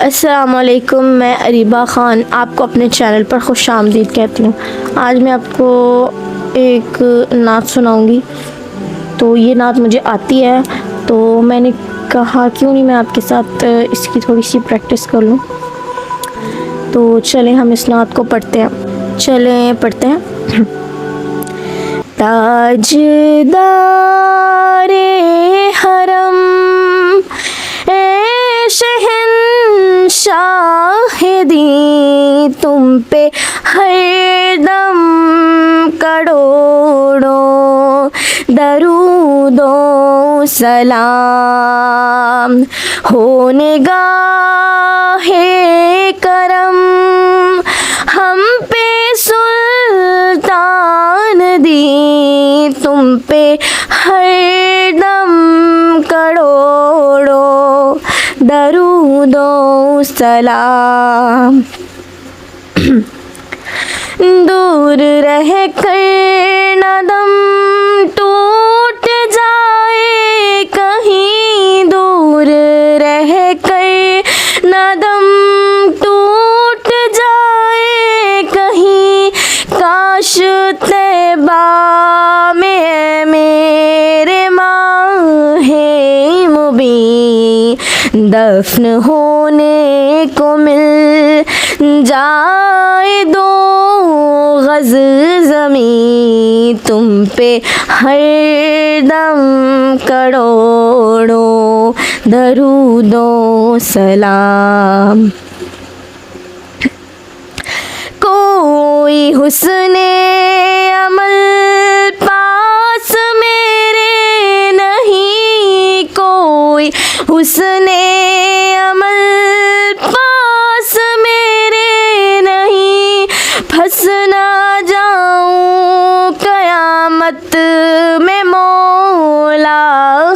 अस्सलामुअलैकुम, मैं अरीबा ख़ान आपको अपने चैनल पर खुश आमदीद कहती हूँ। आज मैं आपको एक नात सुनाऊँगी। तो ये नात मुझे आती है, तो मैंने कहा क्यों नहीं मैं आपके साथ इसकी थोड़ी सी प्रैक्टिस कर लूँ। तो चलें हम इस नात को पढ़ते हैं। चलें पढ़ते हैं। ताजदारे हरम ए शहंशाहिदी, तुम पे हरदम करोड़ों दरूदो सलाम, हो निगाहे करम हम पे सुल्तान दी, तुम पे हरदम करोड़ों दरूदो सलाम। दूर रह कर न दम टूट जाए कहीं, दूर रह कर न दम टूट जाए कहीं, काश तैबा में मेरे माहे मुबीन दफन होने को मिल जाए दो गज़ ज़मीं, तुम पे हरदम करोड़ों दरूदो सलाम। कोई हुस्ने अमल पास मेरे नहीं, कोई हुस्ने अमल पास मेरे नहीं, फंस ना जाऊं कयामत में मौला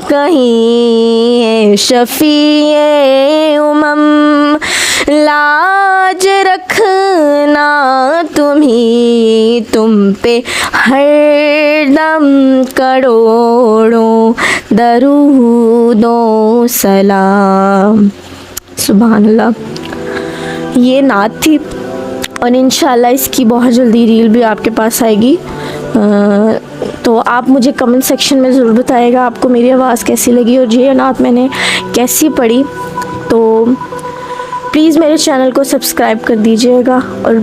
कहीं, शफीए उमम लाज रखना तुम्ही, तुम पे हरदम करोड़ों दरूदो सलाम। सुभान अल्लाह। ये नात थी और इंशाल्लाह इसकी बहुत जल्दी रील भी आपके पास आएगी। तो आप मुझे कमेंट सेक्शन में ज़रूर बताइएगा आपको मेरी आवाज़ कैसी लगी और ये नात मैंने कैसी पढ़ी। तो प्लीज़ मेरे चैनल को सब्सक्राइब कर दीजिएगा और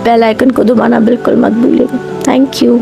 बेल आइकन को दबाना बिल्कुल मत भूलिएगा। Thank you.